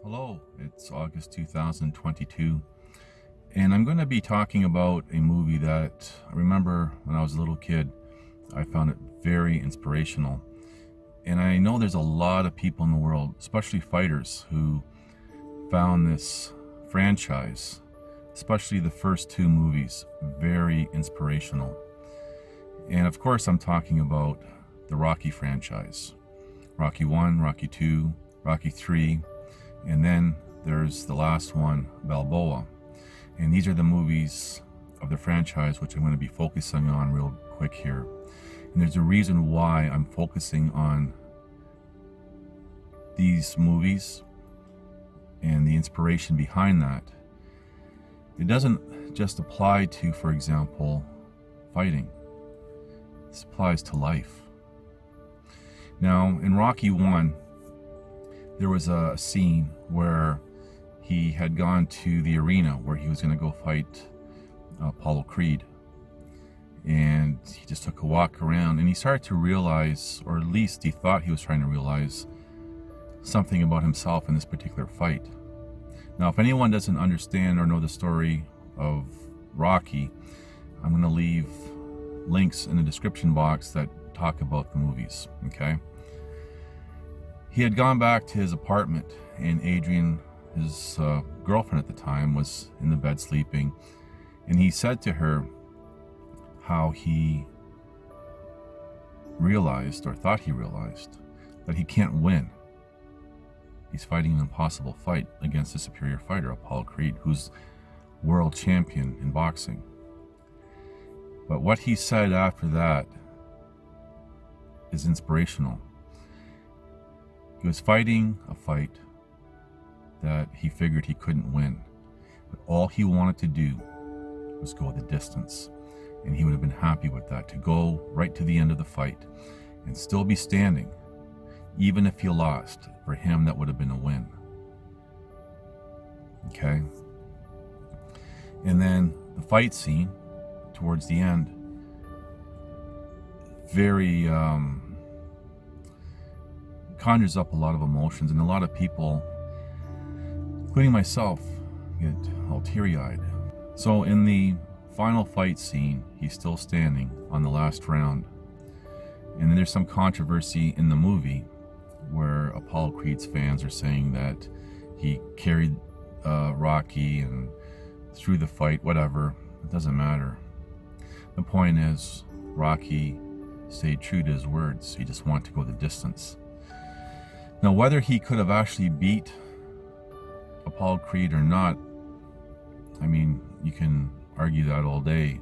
Hello, it's August 2022, and I'm going to be talking about a movie that I remember when I was a little kid. I found it very inspirational, and I know there's a lot of people in the world, especially fighters, who found this franchise, especially the first two movies, very inspirational. And of course, I'm talking about the Rocky franchise. Rocky 1, Rocky 2, Rocky 3, and then there's the last one, Balboa. And these are the movies of the franchise which I'm going to be focusing on real quick here. And there's a reason why I'm focusing on these movies and the inspiration behind that. It doesn't just apply to, for example, fighting. This applies to life. Now, in Rocky 1, there was a scene where he had gone to the arena where he was going to go fight Apollo Creed. And he just took a walk around and he started to realize, or at least he thought he was trying to realize, something about himself in this particular fight. Now, if anyone doesn't understand or know the story of Rocky, I'm going to leave links in the description box that talk about the movies, okay? He had gone back to his apartment, and Adrian, his girlfriend at the time, was in the bed sleeping, and he said to her how he realized, or thought he realized, that he can't win. He's fighting an impossible fight against a superior fighter, Apollo Creed, who's world champion in boxing. But what he said after that is inspirational. He was fighting a fight that he figured he couldn't win, but all he wanted to do was go the distance, and he would have been happy with that, to go right to the end of the fight and still be standing. Even if he lost, for him that would have been a win. Okay? And then the fight scene towards the end, very conjures up a lot of emotions, and a lot of people, including myself, get all teary-eyed. So in the final fight scene, he's still standing on the last round, and then there's some controversy in the movie where Apollo Creed's fans are saying that he carried Rocky and through the fight, whatever. It doesn't matter. The point is, Rocky stayed true to his words. He just wanted to go the distance. Now, whether he could have actually beat Apollo Creed or not, I mean, you can argue that all day.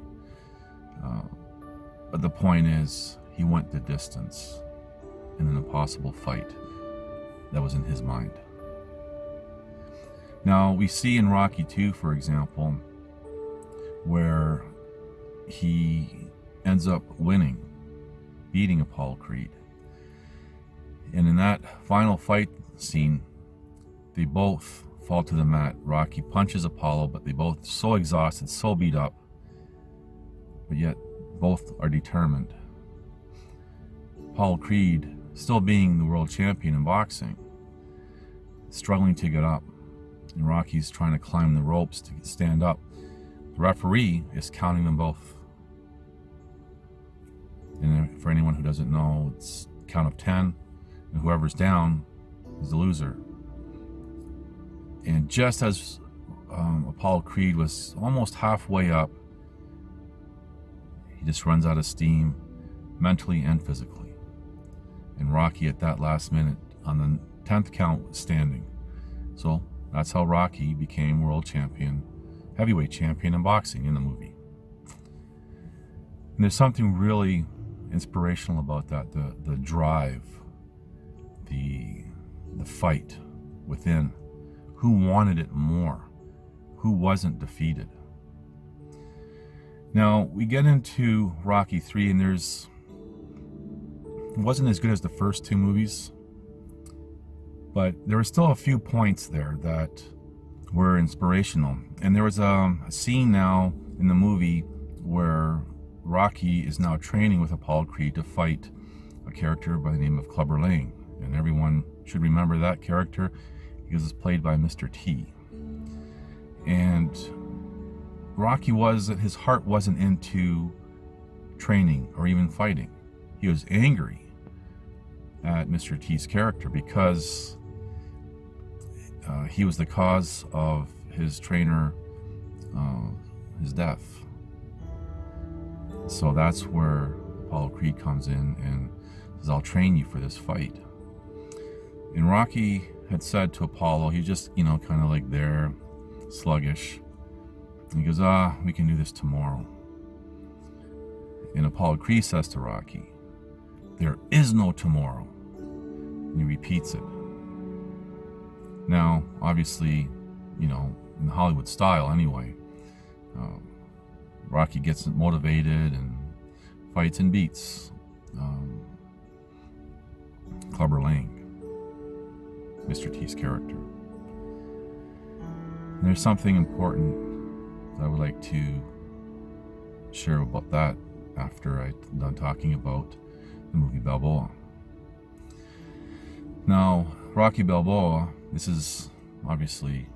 But the point is, he went the distance in an impossible fight that was in his mind. Now, we see in Rocky 2, for example, where he ends up winning, beating Apollo Creed. And in that final fight scene, they both fall to the mat. Rocky punches Apollo, but they both so exhausted, so beat up, but yet both are determined. Apollo Creed, still being the world champion in boxing, struggling to get up, and Rocky's trying to climb the ropes to stand up. The referee is counting them both. And for anyone who doesn't know, it's count of 10, and whoever's down is the loser. And just as Apollo Creed was almost halfway up, he just runs out of steam, mentally and physically. And Rocky, at that last minute, on the 10th count, was standing. So that's how Rocky became world champion, heavyweight champion in boxing in the movie. And there's something really inspirational about that, the drive, the fight within. Who wanted it more? Who wasn't defeated? Now, we get into Rocky 3, and it wasn't as good as the first two movies, but there were still a few points there that were inspirational. And there was a scene now in the movie where Rocky is now training with Apollo Creed to fight a character by the name of Clubber Lang. And everyone should remember that character. because it's played by Mr. T. And Rocky his heart wasn't into training or even fighting. He was angry at Mr. T's character because he was the cause of his trainer, his death. So that's where Apollo Creed comes in and says, I'll train you for this fight. And Rocky had said to Apollo, he's just, kind of like there, sluggish. And he goes, we can do this tomorrow. And Apollo Creed says to Rocky, there is no tomorrow. And he repeats it. Now, obviously, in Hollywood style anyway, Rocky gets motivated and fights and beats Clubber Lang, Mr. T's character. And there's something important that I would like to share about that after I'm done talking about the movie Balboa. Now, Rocky Balboa, this is obviously,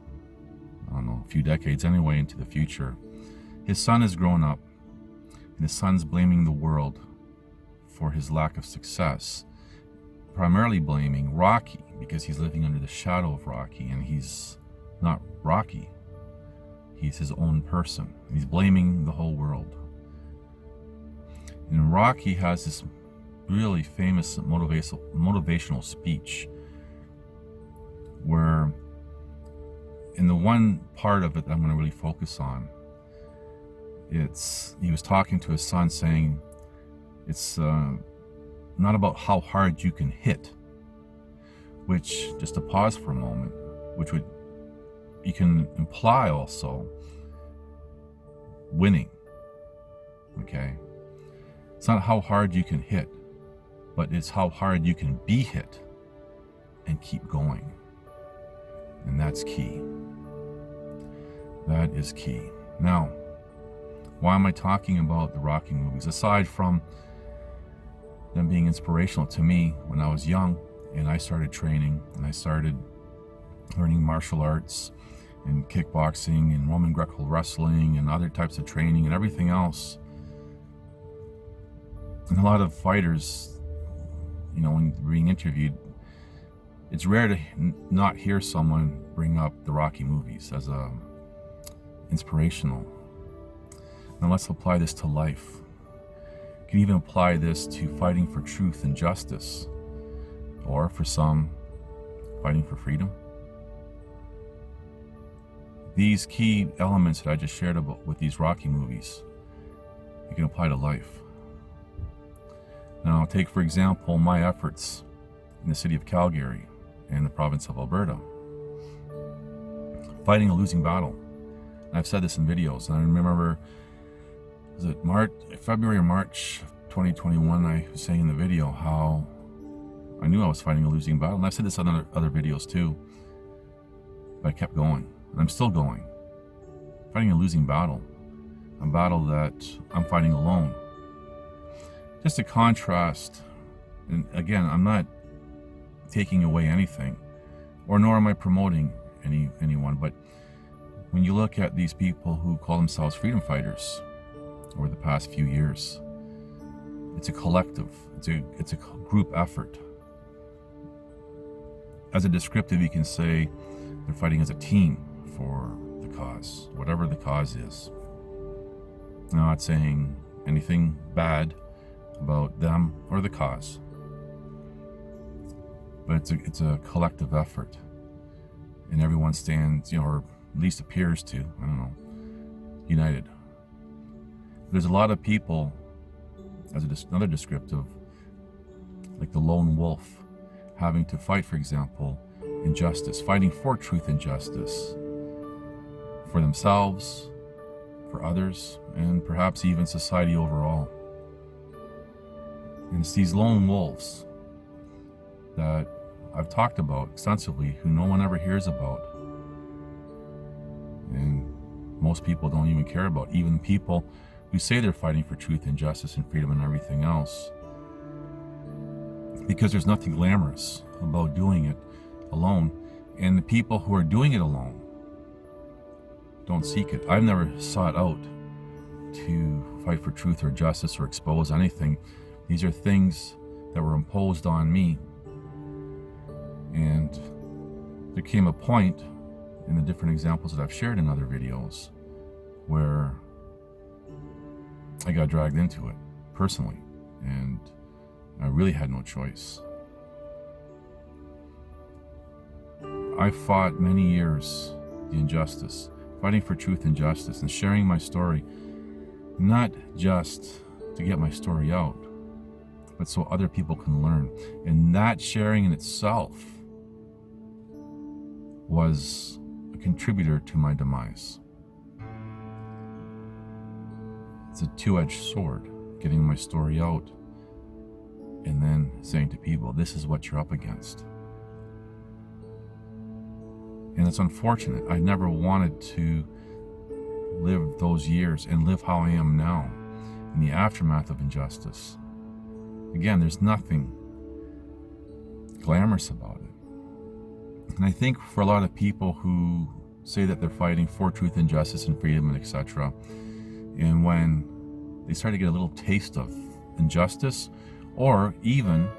a few decades anyway into the future. His son has grown up, and his son's blaming the world for his lack of success, primarily blaming Rocky because he's living under the shadow of Rocky, and he's not Rocky. He's his own person. He's blaming the whole world. And Rocky has this really famous motivational speech where, in the one part of it that I'm going to really focus on, he was talking to his son saying, it's not about how hard you can hit, which, just to pause for a moment, you can imply also winning, okay? It's not how hard you can hit, but it's how hard you can be hit and keep going. And that's key. That is key. Now, why am I talking about the Rocky movies? Aside from them being inspirational to me when I was young and I started training and I started learning martial arts and kickboxing and Roman Greco wrestling and other types of training and everything else. And a lot of fighters, when being interviewed, it's rare to not hear someone bring up the Rocky movies as inspirational. Now let's apply this to life. You can even apply this to fighting for truth and justice, or for some, fighting for freedom. These key elements that I just shared about with these Rocky movies, you can apply to life. Now take, for example, my efforts in the city of Calgary and the province of Alberta. Fighting a losing battle. And I've said this in videos, and I remember, was it February or March 2021, I was saying in the video how I knew I was fighting a losing battle. And I've said this on other videos too, but I kept going, and I'm still going. Fighting a losing battle, a battle that I'm fighting alone. Just to contrast, and again, I'm not taking away anything, or nor am I promoting anyone, but when you look at these people who call themselves freedom fighters over the past few years, it's a collective, it's a group effort. As a descriptive, you can say they're fighting as a team for the cause, whatever the cause is. I'm not saying anything bad about them or the cause, but it's a collective effort, and everyone stands, or at least appears to, united. There's a lot of people, as another descriptive, like the lone wolf, having to fight, for example, injustice, fighting for truth and justice, for themselves, for others, and perhaps even society overall. And it's these lone wolves that I've talked about extensively, who no one ever hears about. And most people don't even care about, even people who say they're fighting for truth and justice and freedom and everything else. Because there's nothing glamorous about doing it alone, And the people who are doing it alone don't seek it. I've never sought out to fight for truth or justice or expose anything. These are things that were imposed on me. And there came a point in the different examples that I've shared in other videos where I got dragged into it personally, and I really had no choice. I fought many years the injustice, fighting for truth and justice, and sharing my story, not just to get my story out, but so other people can learn. And that sharing in itself was a contributor to my demise. It's a two-edged sword, getting my story out and then saying to people, this is what you're up against. And it's unfortunate. I never wanted to live those years and live how I am now in the aftermath of injustice. Again, there's nothing glamorous about it. And I think for a lot of people who say that they're fighting for truth and justice and freedom and etc., and when they start to get a little taste of injustice, or even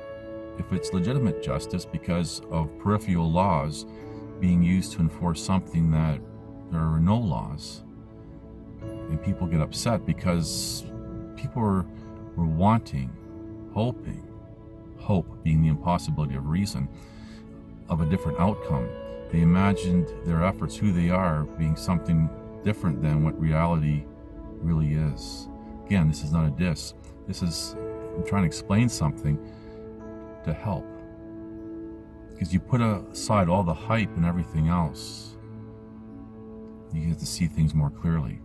if it's legitimate justice because of peripheral laws being used to enforce something that there are no laws, and people get upset because people were wanting, hoping, hope being the impossibility of reason, of a different outcome. They imagined their efforts, who they are, being something different than what reality really is. Again, this is not a diss. This is, I'm trying to explain something to help. Because you put aside all the hype and everything else, you get to see things more clearly.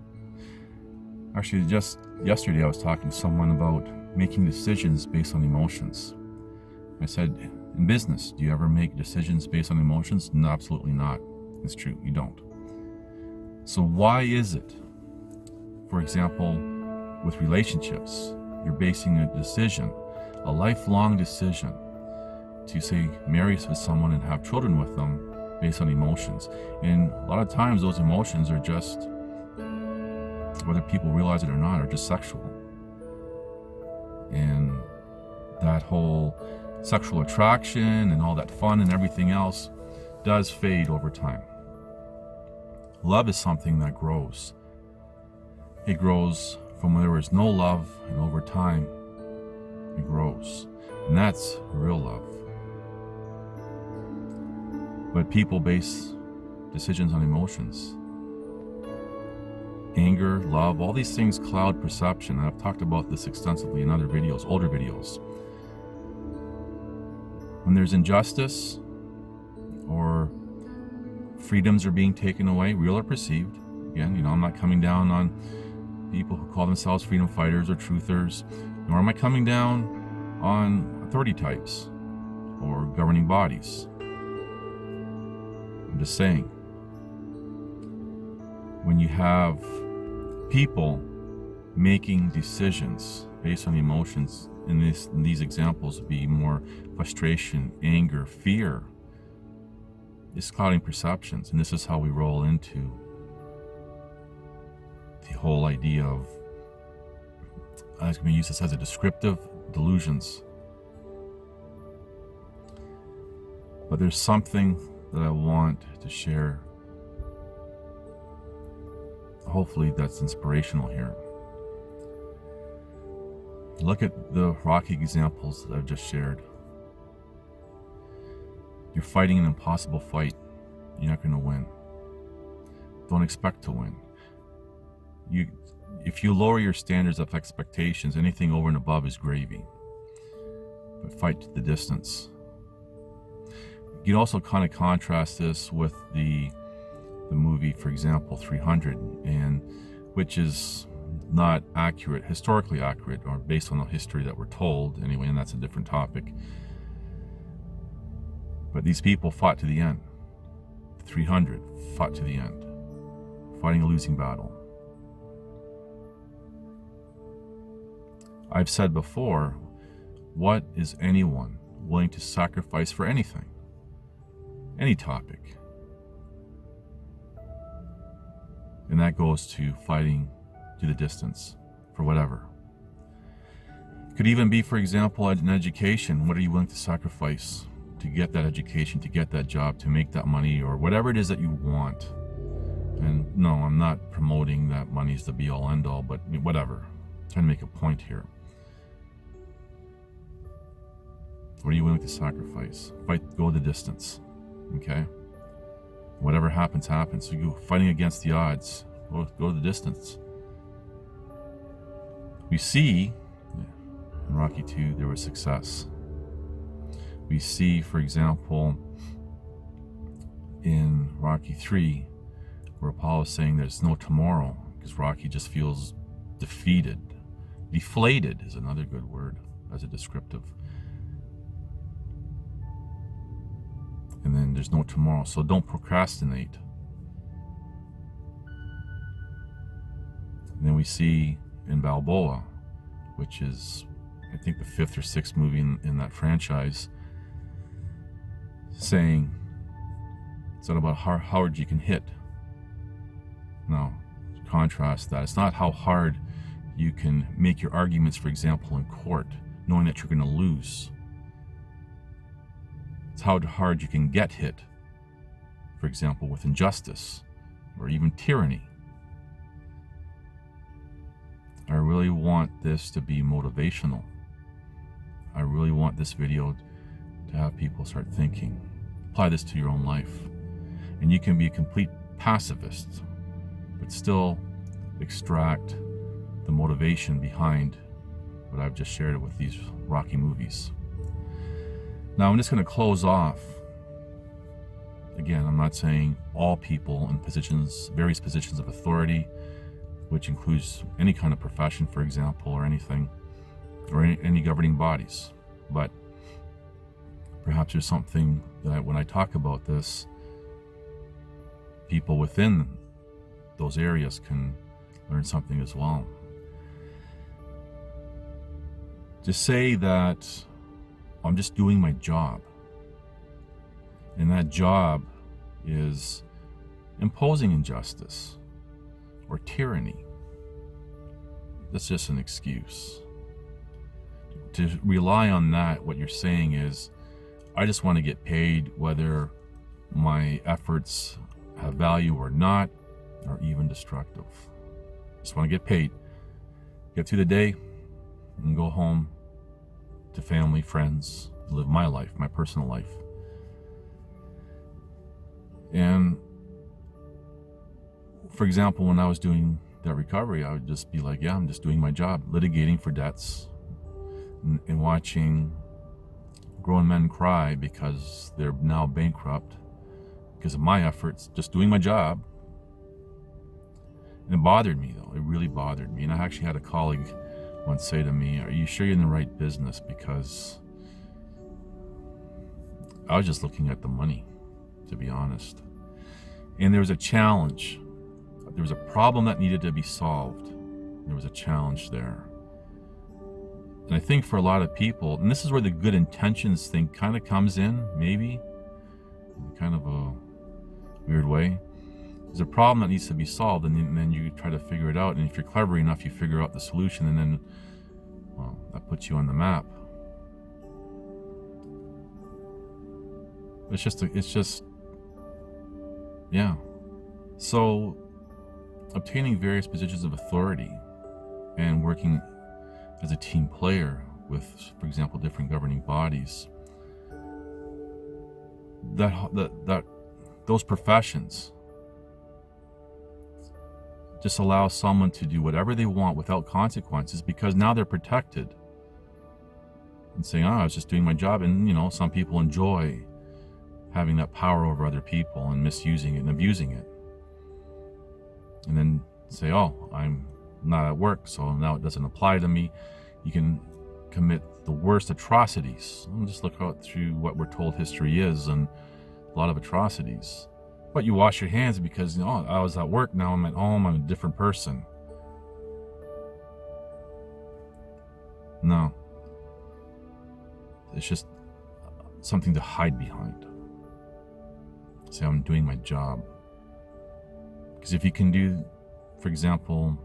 Actually, just yesterday I was talking to someone about making decisions based on emotions. I said, in business, do you ever make decisions based on emotions? No, absolutely not. It's true, you don't. So why is it, for example, with relationships, you're basing a decision, a lifelong decision, to say marry with someone and have children with them based on emotions? And a lot of times those emotions are just, whether people realize it or not, are just sexual. And that whole sexual attraction and all that fun and everything else does fade over time. Love is something that grows. It grows from when there is no love, and over time it grows. And that's real love. But people base decisions on emotions. Anger, love, all these things cloud perception. And I've talked about this extensively in other videos, older videos. When there's injustice or freedoms are being taken away, real or perceived, again, I'm not coming down on people who call themselves freedom fighters or truthers, nor am I coming down on authority types or governing bodies. I'm just saying, when you have people making decisions based on emotions, in these examples would be more frustration, anger, fear, it's clouding perceptions. And this is how we roll into the whole idea of, I was going to use this as a descriptive, delusions. But there's something that I want to share, hopefully that's inspirational here. Look at the rocky examples that I've just shared. You're fighting an impossible fight. You're not going to win. Don't expect to win. If you lower your standards of expectations, anything over and above is gravy. But fight to the distance. You can also kind of contrast this with the movie, for example, 300, and which is not accurate, historically accurate, or based on the history that we're told anyway, and that's a different topic. But these people fought to the end. 300 fought to the end, fighting a losing battle. I've said before, what is anyone willing to sacrifice for anything? Any topic, And that goes to fighting to the distance for whatever. It could even be, for example, an education. What are you willing to sacrifice to get that education, to get that job, to make that money, or whatever it is that you want? And no, I'm not promoting that money's the be-all, end-all, but whatever. I'm trying to make a point here. What are you willing to sacrifice? Fight, go the distance, okay? Whatever happens, happens. So you fighting against the odds, go the distance. We see in Rocky 2 there was success. We see, for example, in Rocky 3, where Apollo's saying there's no tomorrow because Rocky just feels defeated. Deflated is another good word as a descriptive. And then there's no tomorrow, so don't procrastinate. And then we see in Balboa, which is, I think, the 5th or 6th movie in that franchise, saying it's not about how hard you can hit. No, contrast that. It's not how hard you can make your arguments, for example, in court, knowing that you're going to lose. It's how hard you can get hit, for example, with injustice or even tyranny. I really want this to be motivational. I really want this video to have people start thinking. Apply this to your own life. And you can be a complete pacifist, but still extract the motivation behind what I've just shared with these Rocky movies. Now I'm just going to close off. Again, I'm not saying all people in positions, various positions of authority, which includes any kind of profession, for example, or anything, or any governing bodies. But perhaps there's something that when I talk about this, people within those areas can learn something as well. To say that I'm just doing my job, and that job is imposing injustice or tyranny, that's just an excuse. To rely on that, what you're saying is, I just want to get paid whether my efforts have value or not, or even destructive. Just want to get paid, get through the day, and go home to family, friends, live my life, my personal life. And for example, when I was doing that recovery, I would just be like, yeah, I'm just doing my job, litigating for debts and watching grown men cry because they're now bankrupt because of my efforts, just doing my job. And it bothered me, though. It really bothered me. And I actually had a colleague once say to me, are you sure you're in the right business? Because I was just looking at the money, to be honest. And there was a challenge. There was a problem that needed to be solved. There was a challenge there. And I think for a lot of people, and this is where the good intentions thing kind of comes in, maybe, in kind of a weird way. There's a problem that needs to be solved, and then you try to figure it out. And if you're clever enough, you figure out the solution, and then, well, that puts you on the map. It's just, yeah. So, obtaining various positions of authority and working as a team player with, for example, different governing bodies, those professions just allow someone to do whatever they want without consequences, because now they're protected and saying, I was just doing my job. And some people enjoy having that power over other people and misusing it and abusing it, and then say, oh, I'm not at work, so now it doesn't apply to me. You can commit the worst atrocities. Just look out through what we're told history is, and a lot of atrocities. But you wash your hands because, I was at work, now I'm at home, I'm a different person. No. It's just something to hide behind. Say, I'm doing my job. Because if you can do for example,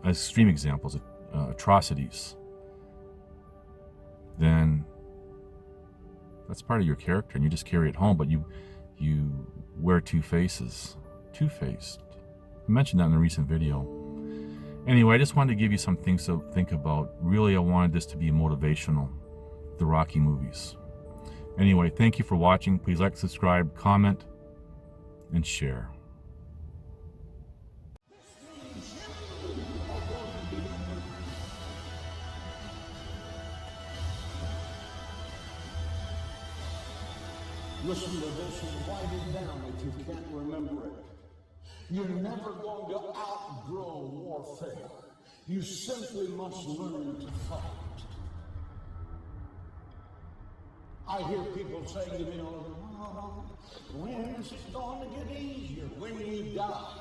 extreme examples, atrocities, then that's part of your character, and you just carry it home. But you wear two faces, two-faced. I mentioned that in a recent video. Anyway, I just wanted to give you some things to think about. Really, I wanted this to be motivational, the Rocky movies. Anyway, thank you for watching. Please like, subscribe, comment, and share. Listen to this and write it down if you can't remember it. You're never going to outgrow warfare. You simply must learn to fight. I hear people saying to me, oh, when is it going to get easier? When you die.